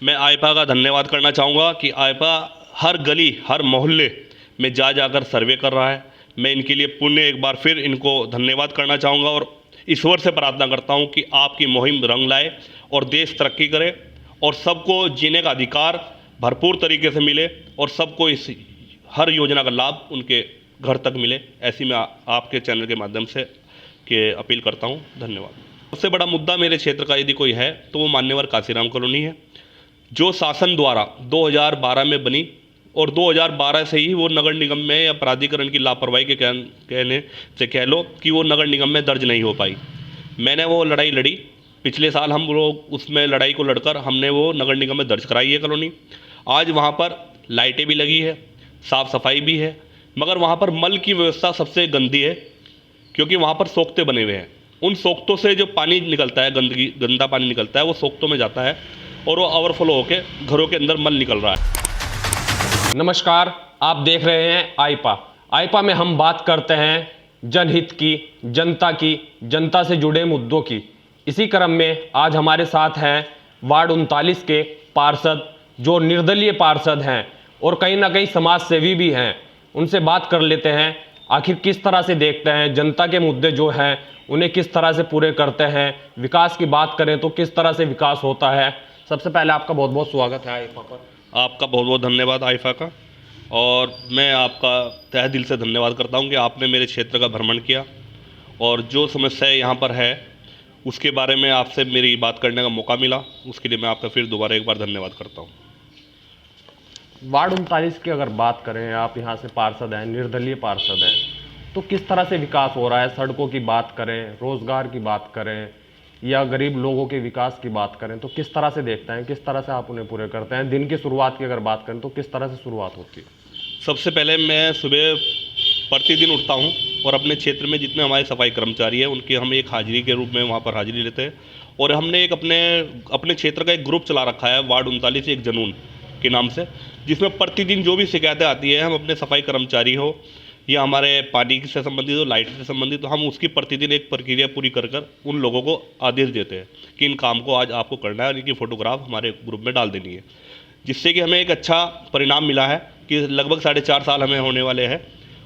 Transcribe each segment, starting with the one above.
मैं आईपा का धन्यवाद करना चाहूँगा कि आईपा हर गली हर मोहल्ले में जा जाकर सर्वे कर रहा है। मैं इनके लिए पुण्य एक बार फिर इनको धन्यवाद करना चाहूँगा और ईश्वर से प्रार्थना करता हूँ कि आपकी मुहिम रंग लाए और देश तरक्की करे और सबको जीने का अधिकार भरपूर तरीके से मिले और सबको इस हर योजना का लाभ उनके घर तक मिले। ऐसी मैं आपके चैनल के माध्यम से अपील करता हूँ। धन्यवाद। सबसे बड़ा मुद्दा मेरे क्षेत्र का यदि कोई है तो वो मान्यवर काशीराम कॉलोनी है, जो शासन द्वारा 2012 में बनी और 2012 से ही वो नगर निगम में या प्राधिकरण की लापरवाही के कहने से कह लो कि वो नगर निगम में दर्ज नहीं हो पाई। मैंने वो लड़ाई लड़ी, पिछले साल हम लोग उसमें लड़ाई को लड़कर हमने वो नगर निगम में दर्ज कराई है कॉलोनी। आज वहाँ पर लाइटें भी लगी है, साफ़ सफाई भी है, मगर वहाँ पर मल की व्यवस्था सबसे गंदी है क्योंकि वहाँ पर सोख्ते बने हुए हैं। उन सोख्तों से जो पानी निकलता है, गंदा पानी निकलता है, वो सोख्तों में जाता है और वो ओवरफ्लो होके घरों के अंदर मल निकल रहा है। नमस्कार, आप देख रहे हैं आईपा। आईपा में हम बात करते हैं जनहित की, जनता से जुड़े मुद्दों की। इसी क्रम में आज हमारे साथ हैं वार्ड 39 के पार्षद, जो निर्दलीय पार्षद हैं और कहीं ना कहीं समाज सेवी भी हैं। उनसे बात कर लेते हैं, आखिर किस तरह से देखते हैं जनता के मुद्दे जो हैं उन्हें किस तरह से पूरे करते हैं। विकास की बात करें तो किस तरह से विकास होता है। सबसे पहले आपका बहुत बहुत स्वागत है आईफा पर। आपका बहुत बहुत धन्यवाद आईफा का, और मैं आपका तहे दिल से धन्यवाद करता हूं कि आपने मेरे क्षेत्र का भ्रमण किया और जो समस्याएं यहां पर है उसके बारे में आपसे मेरी बात करने का मौका मिला। उसके लिए मैं आपका फिर दोबारा एक बार धन्यवाद करता हूं। वार्ड 39 की अगर बात करें, आप यहाँ से पार्षद हैं, निर्दलीय पार्षद हैं, तो किस तरह से विकास हो रहा है? सड़कों की बात करें, रोजगार की बात करें या गरीब लोगों के विकास की बात करें, तो किस तरह से देखते हैं, किस तरह से आप उन्हें पूरे करते हैं? दिन की शुरुआत की अगर बात करें तो किस तरह से शुरुआत होती है? सबसे पहले मैं सुबह प्रतिदिन उठता हूं और अपने क्षेत्र में जितने हमारे सफाई कर्मचारी हैं उनकी हम एक हाजिरी के रूप में वहां पर हाजिरी लेते हैं और हमने एक अपने क्षेत्र का एक ग्रुप चला रखा है वार्ड 39 एक जनून के नाम से, जिसमें प्रतिदिन जो भी शिकायतें आती है हम अपने सफाई कर्मचारी हो या हमारे पानी से संबंधित हो, लाइट से संबंधित, तो हम उसकी प्रतिदिन एक प्रक्रिया पूरी कर उन लोगों को आदेश देते हैं कि इन काम को आज आपको करना है और इनकी फ़ोटोग्राफ हमारे ग्रुप में डाल देनी है, जिससे कि हमें एक अच्छा परिणाम मिला है कि लगभग 4.5 साल हमें होने वाले हैं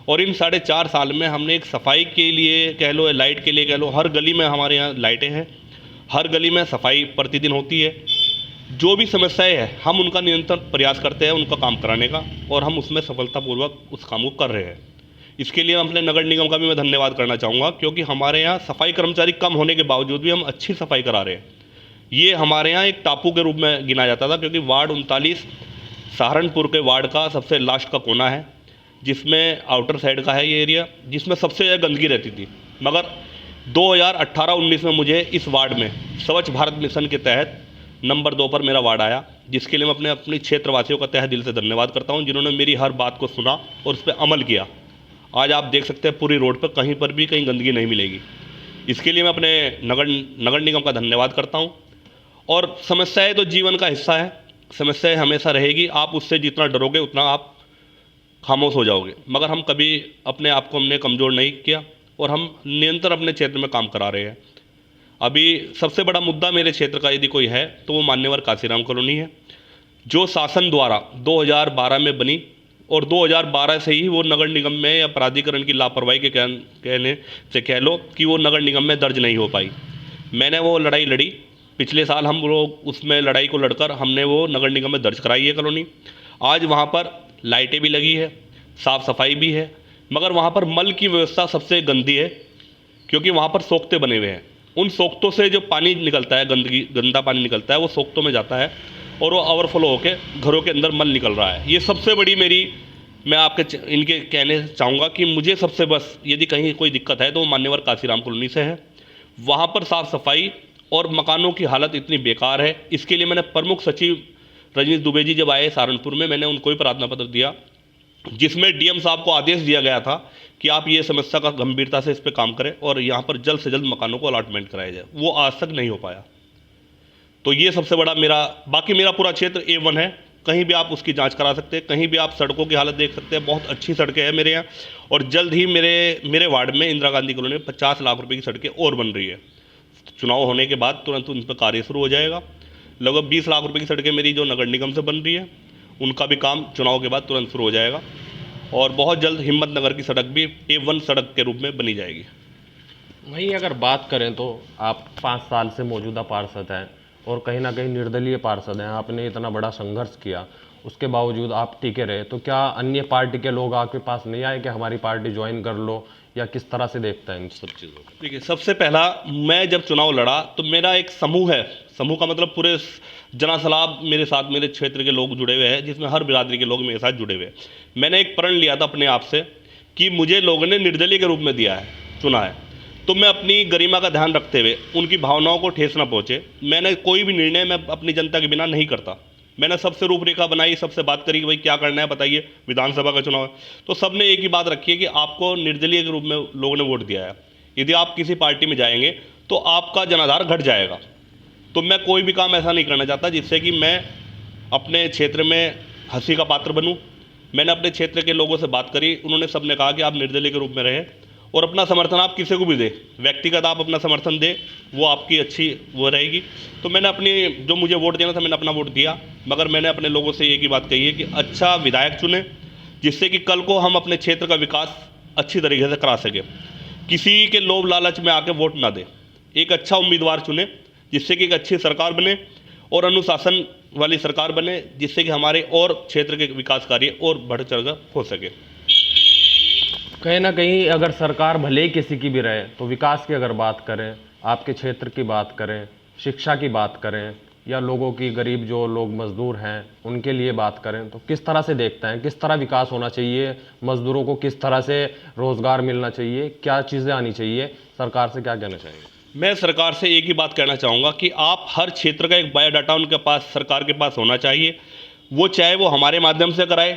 और इन 4.5 साल में हमने एक सफाई के लिए कह लो, लाइट के लिए कह लो, हर गली में हमारे यहाँ लाइटें हैं, हर गली में सफाई प्रतिदिन होती है। जो भी समस्याएं हैं हम उनका निरंतर प्रयास करते हैं उनका काम कराने का और हम उसमें सफलतापूर्वक उस काम को कर रहे हैं। इसके लिए अपने नगर निगम का भी मैं धन्यवाद करना चाहूँगा क्योंकि हमारे यहाँ सफाई कर्मचारी कम होने के बावजूद भी हम अच्छी सफाई करा रहे हैं। ये हमारे यहाँ एक टापू के रूप में गिना जाता था क्योंकि वार्ड 39 सहारनपुर के वार्ड का सबसे लास्ट का कोना है, जिसमें आउटर साइड का है ये एरिया, जिसमें सबसे ज़्यादा गंदगी रहती थी। मगर 2018-19 में मुझे इस वार्ड में स्वच्छ भारत मिशन के तहत नंबर 2 पर मेरा वार्ड आया, जिसके लिए मैं अपने क्षेत्रवासियों का तहे दिल से धन्यवाद करता हूं, जिन्होंने मेरी हर बात को सुना और उस पर अमल किया। आज आप देख सकते हैं पूरी रोड पर कहीं पर भी कहीं गंदगी नहीं मिलेगी। इसके लिए मैं अपने नगर निगम का धन्यवाद करता हूं। और समस्याएं तो जीवन का हिस्सा है, समस्याएं हमेशा रहेगी, आप उससे जितना डरोगे उतना आप खामोश हो जाओगे, मगर हम कभी अपने आप को हमने कमज़ोर नहीं किया और हम निरंतर अपने क्षेत्र में काम करा रहे हैं। अभी सबसे बड़ा मुद्दा मेरे क्षेत्र का यदि कोई है तो वो मान्यवर काशीराम कॉलोनी है, जो शासन द्वारा 2012 में बनी और 2012 से ही वो नगर निगम में या प्राधिकरण की लापरवाही के कहने से कह लो कि वो नगर निगम में दर्ज नहीं हो पाई। मैंने वो लड़ाई लड़ी, पिछले साल हम लोग उसमें लड़ाई को लड़कर हमने वो नगर निगम में दर्ज कराई है कॉलोनी। आज वहाँ पर लाइटें भी लगी है, साफ़ सफाई भी है, मगर वहाँ पर मल की व्यवस्था सबसे गंदी है क्योंकि वहाँ पर सोख्ते बने हुए हैं। उन सोख्तों से जो पानी निकलता है, गंदा पानी निकलता है, वो सोख्तों में जाता है और वो ओवरफ्लो होके घरों के अंदर मल निकल रहा है। ये सबसे बड़ी मैं आपके इनके कहने चाहूँगा कि मुझे सबसे बस यदि कहीं कोई दिक्कत है तो वो मान्यवर काशीराम कॉलोनी से है। वहाँ पर साफ़ सफाई और मकानों की हालत इतनी बेकार है। इसके लिए मैंने प्रमुख सचिव रजनीश दुबे जी जब आए सहारनपुर में, मैंने उनको ही प्रार्थना पत्र दिया जिसमें डीएम साहब को आदेश दिया गया था कि आप ये समस्या का गंभीरता से इस पर काम करें और यहाँ पर जल्द से जल्द मकानों को अलॉटमेंट कराया जाए। वो आज तक नहीं हो पाया। तो ये सबसे बड़ा बाकी मेरा पूरा क्षेत्र A1 है, कहीं भी आप उसकी जांच करा सकते हैं, कहीं भी आप सड़कों की हालत देख सकते हैं। बहुत अच्छी सड़कें हैं मेरे यहाँ और जल्द ही मेरे वार्ड में इंदिरा गांधी कॉलोनी में 50 लाख रुपए की सड़कें और बन रही है। चुनाव होने के बाद तुरंत उन पर कार्य शुरू हो जाएगा। लगभग 20 लाख रुपए की सड़कें मेरी जो नगर निगम से बन रही है, उनका भी काम चुनाव के बाद तुरंत शुरू हो जाएगा। और बहुत जल्द हिम्मतनगर की सड़क भी A1 सड़क के रूप में बनी जाएगी। वहीं अगर बात करें तो आप 5 साल से मौजूदा पार्षद हैं और कहीं ना कहीं निर्दलीय पार्षद हैं, आपने इतना बड़ा संघर्ष किया, उसके बावजूद आप टिके रहे, तो क्या अन्य पार्टी के लोग आपके पास नहीं आए कि हमारी पार्टी ज्वाइन कर लो, या किस तरह से देखता है इन सब चीज़ों को? देखिए, सबसे पहला मैं जब चुनाव लड़ा तो मेरा एक समूह है, समूह का मतलब पूरे जनासलाब मेरे साथ, मेरे क्षेत्र के लोग जुड़े हुए हैं, जिसमें हर बिरादरी के लोग मेरे साथ जुड़े हुए हैं। मैंने एक प्रण लिया था अपने आप से कि मुझे लोगों ने निर्दलीय के रूप में दिया है, चुना है, तो मैं अपनी गरिमा का ध्यान रखते हुए उनकी भावनाओं को ठेस न पहुँचे, मैंने कोई भी निर्णय मैं अपनी जनता के बिना नहीं करता। मैंने सबसे रूपरेखा बनाई, सबसे बात करी कि भाई क्या करना है बताइए, विधानसभा का चुनाव है, तो सबने एक ही बात रखी है कि आपको निर्दलीय के रूप में लोगों ने वोट दिया है, यदि आप किसी पार्टी में जाएंगे तो आपका जनाधार घट जाएगा। तो मैं कोई भी काम ऐसा नहीं करना चाहता जिससे कि मैं अपने क्षेत्र में हंसी का पात्र बनूं। मैंने अपने क्षेत्र के लोगों से बात करी, उन्होंने सबने कहा कि आप निर्दलीय के रूप में रहें और अपना समर्थन आप किसी को भी दें, व्यक्तिगत आप अपना समर्थन दें, वो आपकी अच्छी वो रहेगी। तो मैंने अपनी जो मुझे वोट देना था मैंने अपना वोट दिया, मगर मैंने अपने लोगों से एक ही बात कही है कि अच्छा विधायक चुने जिससे कि कल को हम अपने क्षेत्र का विकास अच्छी तरीके से करा सकें, किसी के लोभ लालच में आके वोट ना दें। एक अच्छा उम्मीदवार चुने जिससे कि एक अच्छी सरकार बने और अनुशासन वाली सरकार बने, जिससे कि हमारे और क्षेत्र के विकास कार्य और बढ़ चढ़कर हो सके। कहीं ना कहीं अगर सरकार भले ही किसी की भी रहे, तो विकास की अगर बात करें, आपके क्षेत्र की बात करें, शिक्षा की बात करें, या लोगों की, गरीब जो लोग मजदूर हैं उनके लिए बात करें, तो किस तरह से देखते हैं, किस तरह विकास होना चाहिए, मजदूरों को किस तरह से रोज़गार मिलना चाहिए, क्या चीज़ें आनी चाहिए, सरकार से क्या कहना चाहिए? मैं सरकार से एक ही बात कहना चाहूँगा कि आप हर क्षेत्र का एक बायोडाटा उनके पास, सरकार के पास होना चाहिए। वो चाहे वो हमारे माध्यम से कराए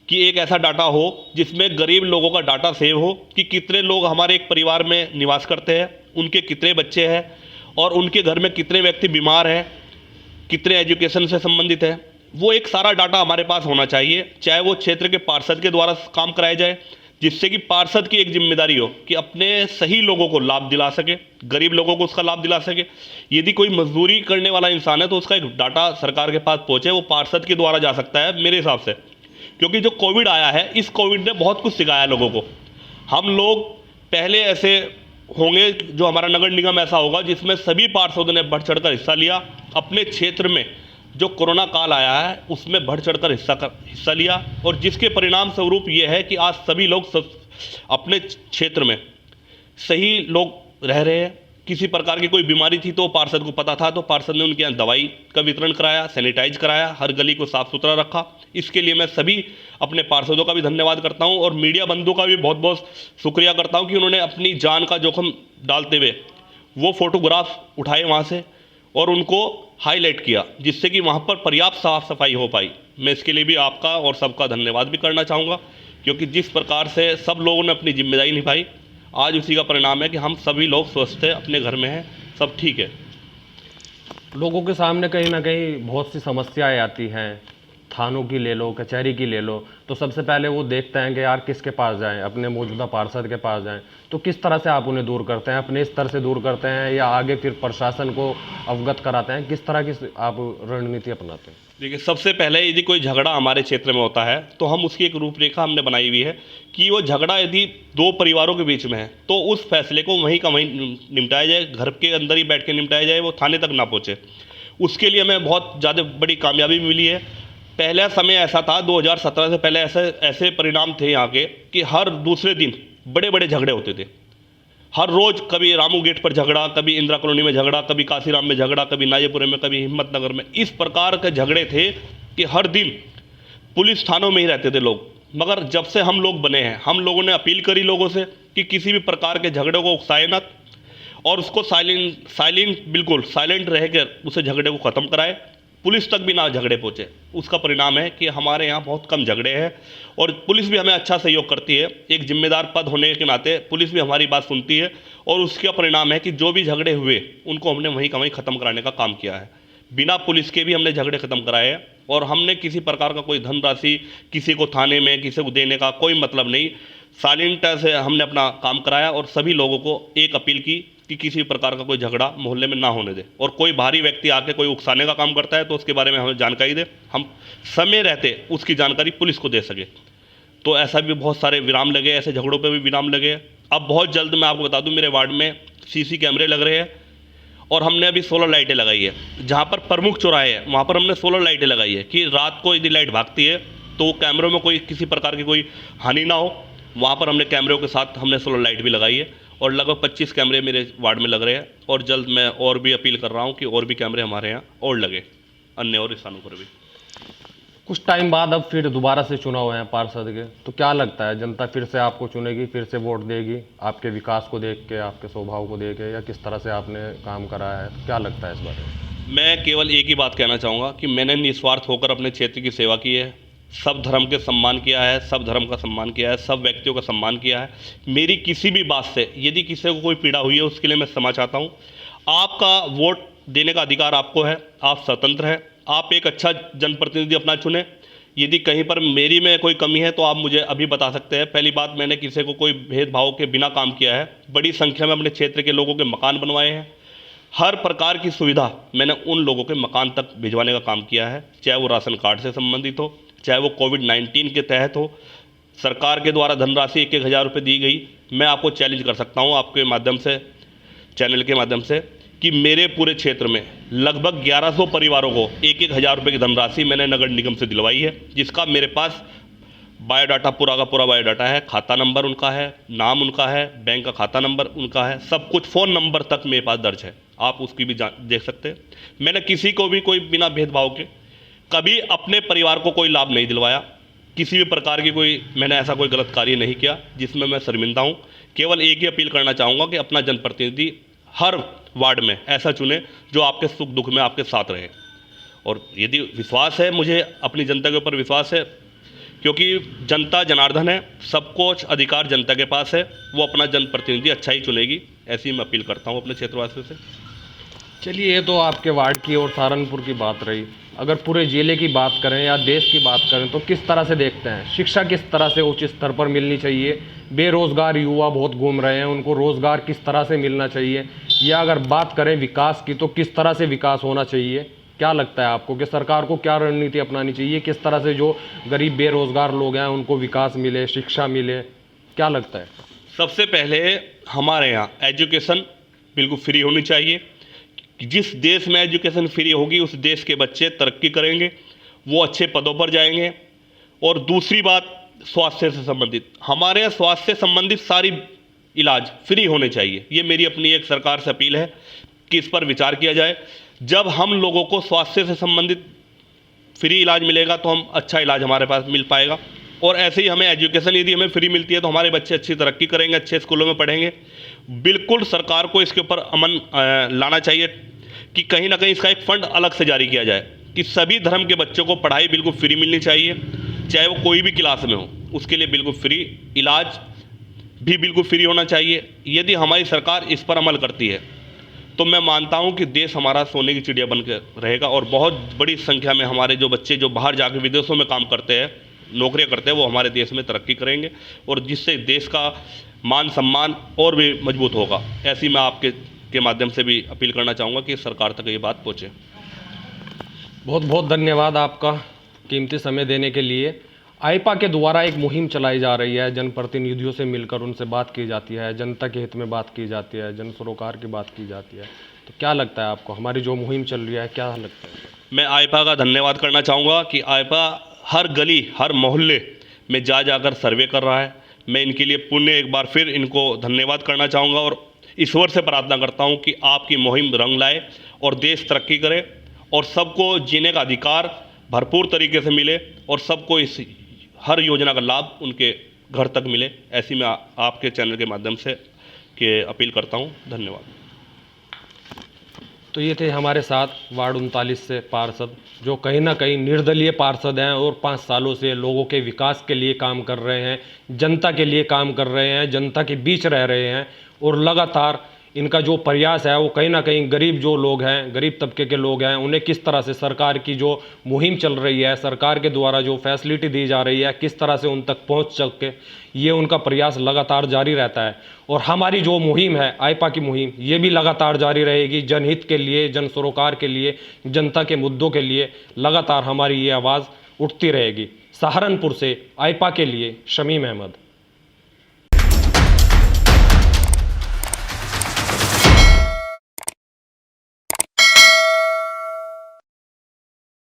कि एक ऐसा डाटा हो जिसमें गरीब लोगों का डाटा सेव हो कि कितने लोग हमारे एक परिवार में निवास करते हैं, उनके कितने बच्चे हैं और उनके घर में कितने व्यक्ति बीमार हैं, कितने एजुकेशन से संबंधित है, वो एक सारा डाटा हमारे पास होना चाहिए। चाहे वो क्षेत्र के पार्षद के द्वारा काम कराया जाए, जिससे कि पार्षद की एक जिम्मेदारी हो कि अपने सही लोगों को लाभ दिला सके, गरीब लोगों को उसका लाभ दिला सके। यदि कोई मजदूरी करने वाला इंसान है तो उसका एक डाटा सरकार के पास पहुँचे, वो पार्षद के द्वारा जा सकता है मेरे हिसाब से। क्योंकि जो कोविड आया है, इस कोविड ने बहुत कुछ सिखाया लोगों को। हम लोग पहले ऐसे होंगे, जो हमारा नगर निगम ऐसा होगा जिसमें सभी पार्षदों ने बढ़ चढ़कर हिस्सा लिया। अपने क्षेत्र में जो कोरोना काल आया है उसमें बढ़ चढ़कर हिस्सा लिया, और जिसके परिणाम स्वरूप ये है कि आज सभी लोग अपने क्षेत्र में सही लोग रह रहे हैं। किसी प्रकार की कोई बीमारी थी तो पार्षद को पता था, तो पार्षद ने उनके यहाँ दवाई का वितरण कराया, सैनिटाइज कराया, हर गली को साफ सुथरा रखा। इसके लिए मैं सभी अपने पार्षदों का भी धन्यवाद करता हूं और मीडिया बंधुओं का भी बहुत बहुत शुक्रिया करता हूं कि उन्होंने अपनी जान का जोखिम डालते हुए वो फोटोग्राफ उठाए वहाँ से और उनको हाईलाइट किया, जिससे कि वहाँ पर पर्याप्त साफ सफाई हो पाई। मैं इसके लिए भी आपका और सबका धन्यवाद भी करना चाहूँगा, क्योंकि जिस प्रकार से सब लोगों ने अपनी जिम्मेदारी निभाई, आज उसी का परिणाम है कि हम सभी लोग स्वस्थ हैं, अपने घर में हैं, सब ठीक है। लोगों के सामने कहीं ना कहीं बहुत सी समस्याएं आती हैं, थानों की ले लो, कचहरी की ले लो, तो सबसे पहले वो देखते हैं कि यार किसके पास जाएं, अपने मौजूदा पार्षद के पास जाएं। तो किस तरह से आप उन्हें दूर करते हैं, अपने स्तर से दूर करते हैं या आगे फिर प्रशासन को अवगत कराते हैं, किस तरह की आप रणनीति अपनाते हैं? देखिए, सबसे पहले यदि कोई झगड़ा हमारे क्षेत्र में होता है तो हम उसकी एक रूपरेखा हमने बनाई हुई है कि वो झगड़ा यदि दो परिवारों के बीच में है तो उस फैसले को वहीं का वहीं निपटाया जाए, घर के अंदर ही बैठ के निपटाया जाए, वो थाने तक ना पहुँचे। उसके लिए हमें बहुत ज़्यादा बड़ी कामयाबी मिली है। पहला समय ऐसा था 2017 से पहले ऐसे परिणाम थे यहाँ के कि हर दूसरे दिन बड़े बड़े झगड़े होते थे। हर रोज़ कभी रामू गेट पर झगड़ा, कभी इंदिरा कॉलोनी में झगड़ा, कभी काशीराम में झगड़ा, कभी नाजेपुरे में, कभी हिम्मतनगर में। इस प्रकार के झगड़े थे कि हर दिन पुलिस थानों में ही रहते थे लोग। मगर जब से हम लोग बने हैं, हम लोगों ने अपील करी लोगों से कि किसी भी प्रकार के झगड़े को उकसाए ना और उसको बिल्कुल साइलेंट रह कर उसे झगड़े को ख़त्म कराए, पुलिस तक भी ना झगड़े पहुँचे। उसका परिणाम है कि हमारे यहाँ बहुत कम झगड़े हैं और पुलिस भी हमें अच्छा सहयोग करती है। एक जिम्मेदार पद होने के नाते पुलिस भी हमारी बात सुनती है और उसका परिणाम है कि जो भी झगड़े हुए उनको हमने वहीं का वहीं ख़त्म कराने का काम किया है। बिना पुलिस के भी हमने झगड़े ख़त्म कराए हैं और हमने किसी प्रकार का कोई धनराशि किसी को थाने में किसी को देने का कोई मतलब नहीं। साइलेंट से हमने अपना काम कराया और सभी लोगों को एक अपील की कि किसी प्रकार का कोई झगड़ा मोहल्ले में ना होने दे, और कोई बाहरी व्यक्ति आके कोई उकसाने का काम करता है तो उसके बारे में हमें जानकारी दे, हम समय रहते उसकी जानकारी पुलिस को दे सके। तो ऐसा भी बहुत सारे विराम लगे, ऐसे झगड़ों पे भी विराम लगे। अब बहुत जल्द मैं आपको बता दूं, मेरे वार्ड में सीसी कैमरे लग रहे हैं, और हमने अभी सोलर लाइटें लगाई है। जहाँ पर प्रमुख चौराहे हैं वहाँ पर हमने सोलर लाइटें लगाई है कि रात को यदि लाइट भागती है तो कैमरों में कोई किसी प्रकार की कोई हानि ना हो। वहाँ पर हमने कैमरों के साथ हमने सोलर लाइट भी लगाई है, और लगभग 25 कैमरे मेरे वार्ड में लग रहे हैं। और जल्द मैं और भी अपील कर रहा हूँ कि और भी कैमरे हमारे यहाँ और लगे, अन्य और स्थानों पर भी। कुछ टाइम बाद अब फिर दोबारा से चुनाव है पार्षद के, तो क्या लगता है जनता फिर से आपको चुनेगी, फिर से वोट देगी आपके विकास को देख के, आपके स्वभाव को देख के, या किस तरह से आपने काम करा है? तो क्या लगता है इस बारे में? मैं केवल एक ही बात कहना चाहूँगा कि मैंने निस्वार्थ होकर अपने क्षेत्र की सेवा की है, सब धर्म के सम्मान किया है, सब धर्म का सम्मान किया है, सब व्यक्तियों का सम्मान किया है। मेरी किसी भी बात से यदि किसी को कोई पीड़ा हुई है उसके लिए मैं क्षमा चाहता हूँ। आपका वोट देने का अधिकार आपको है, आप स्वतंत्र हैं, आप एक अच्छा जनप्रतिनिधि अपना चुने। यदि कहीं पर मेरी में कोई कमी है तो आप मुझे अभी बता सकते हैं। पहली बात, मैंने किसी को कोई भेदभाव के बिना काम किया है, बड़ी संख्या में अपने क्षेत्र के लोगों के मकान बनवाए हैं, हर प्रकार की सुविधा मैंने उन लोगों के मकान तक भिजवाने का काम किया है, चाहे वो राशन कार्ड से संबंधित हो, चाहे वो कोविड-19 के तहत हो। सरकार के द्वारा धनराशि 1-1 हज़ार रुपये दी गई। मैं आपको चैलेंज कर सकता हूँ आपके माध्यम से, चैनल के माध्यम से, कि मेरे पूरे क्षेत्र में लगभग 1100 परिवारों को 1-1 हज़ार रुपये की धनराशि मैंने नगर निगम से दिलवाई है, जिसका मेरे पास बायोडाटा, पूरा का पूरा बायोडाटा है, खाता नंबर उनका है, नाम उनका है, बैंक का खाता नंबर उनका है, सब कुछ, फ़ोन नंबर तक मेरे पास दर्ज है। आप उसकी भी देख सकते हैं। मैंने किसी को भी कोई बिना भेदभाव के कभी अपने परिवार को कोई लाभ नहीं दिलवाया, किसी भी प्रकार की कोई मैंने ऐसा कोई गलत कार्य नहीं किया जिसमें मैं शर्मिंदा हूँ। केवल एक ही अपील करना चाहूँगा कि अपना जनप्रतिनिधि हर वार्ड में ऐसा चुने जो आपके सुख दुख में आपके साथ रहे। और यदि विश्वास है, मुझे अपनी जनता के ऊपर विश्वास है, क्योंकि जनता जनार्दन है, सब कुछ अधिकार जनता के पास है, वो अपना जनप्रतिनिधि अच्छा ही चुनेगी। ऐसी मैं अपील करता हूँ अपने क्षेत्रवासियों से। चलिए, ये तो आपके वार्ड की और सहारनपुर की बात रही। अगर पूरे जिले की बात करें या देश की बात करें तो किस तरह से देखते हैं? शिक्षा किस तरह से उच्च स्तर पर मिलनी चाहिए? बेरोजगार युवा बहुत घूम रहे हैं, उनको रोजगार किस तरह से मिलना चाहिए? या अगर बात करें विकास की तो किस तरह से विकास होना चाहिए? क्या लगता है आपको कि सरकार को क्या रणनीति अपनानी चाहिए? किस तरह से जो गरीब बेरोजगार लोग हैं उनको विकास मिले, शिक्षा मिले? क्या लगता है? सबसे पहले हमारे यहाँ एजुकेशन बिल्कुल फ्री होनी चाहिए। जिस देश में एजुकेशन फ्री होगी उस देश के बच्चे तरक्की करेंगे, वो अच्छे पदों पर जाएंगे। और दूसरी बात, स्वास्थ्य से संबंधित, हमारे यहाँ स्वास्थ्य से संबंधित सारी इलाज फ्री होने चाहिए। ये मेरी अपनी एक सरकार से अपील है कि इस पर विचार किया जाए। जब हम लोगों को स्वास्थ्य से संबंधित फ्री इलाज मिलेगा तो हम अच्छा इलाज हमारे पास मिल पाएगा। और ऐसे ही हमें एजुकेशन यदि हमें फ्री मिलती है तो हमारे बच्चे अच्छी तरक्की करेंगे, अच्छे स्कूलों में पढ़ेंगे। बिल्कुल सरकार को इसके ऊपर अमन लाना चाहिए कि कहीं ना कहीं इसका एक फ़ंड अलग से जारी किया जाए कि सभी धर्म के बच्चों को पढ़ाई बिल्कुल फ्री मिलनी चाहिए, चाहे वो कोई भी क्लास में हो, उसके लिए बिल्कुल फ्री इलाज भी बिल्कुल फ्री होना चाहिए। यदि हमारी सरकार इस पर अमल करती है तो मैं मानता हूं कि देश हमारा सोने की चिड़िया बनकर रहेगा, और बहुत बड़ी संख्या में हमारे जो बच्चे जो बाहर जाकर विदेशों में काम करते हैं, नौकरियां करते हैं, वो हमारे देश में तरक्की करेंगे, और जिससे देश का मान सम्मान और भी मजबूत होगा। ऐसी मैं आपके माध्यम से भी अपील करना चाहूँगा कि सरकार तक ये बात पहुँचे। बहुत बहुत धन्यवाद आपका कीमती समय देने के लिए। आईपा के द्वारा एक मुहिम चलाई जा रही है, जनप्रतिनिधियों से मिलकर उनसे बात की जाती है, जनता के हित में बात की जाती है, जन सरोकार की बात की जाती है। तो क्या लगता है आपको हमारी जो मुहिम चल रही है, क्या लगता है? मैं आईपा का धन्यवाद करना चाहूँगा कि आईपा हर गली हर मोहल्ले में जाकर सर्वे कर रहा है। मैं इनके लिए पुण्य एक बार फिर इनको धन्यवाद करना चाहूँगा, और ईश्वर से प्रार्थना करता हूँ कि आपकी मुहिम रंग लाए और देश तरक्की करे, और सबको जीने का अधिकार भरपूर तरीके से मिले, और सबको इस हर योजना का लाभ उनके घर तक मिले। ऐसी मैं आपके चैनल के माध्यम से अपील करता हूँ। धन्यवाद। तो ये थे हमारे साथ वार्ड 39 से पार्षद, जो कहीं ना कहीं निर्दलीय पार्षद हैं और 5 सालों से लोगों के विकास के लिए काम कर रहे हैं, जनता के लिए काम कर रहे हैं, जनता के बीच रह रहे हैं, और लगातार इनका जो प्रयास है वो कहीं ना कहीं गरीब जो लोग हैं, गरीब तबके के लोग हैं, उन्हें किस तरह से सरकार की जो मुहिम चल रही है, सरकार के द्वारा जो फैसिलिटी दी जा रही है, किस तरह से उन तक पहुंच सके, ये उनका प्रयास लगातार जारी रहता है। और हमारी जो मुहिम है आईपा की मुहिम, ये भी लगातार जारी रहेगी। जनहित के लिए, जन सरोकार के लिए, जनता के मुद्दों के लिए लगातार हमारी ये आवाज़ उठती रहेगी। सहारनपुर से आईपा के लिए शमीम अहमद।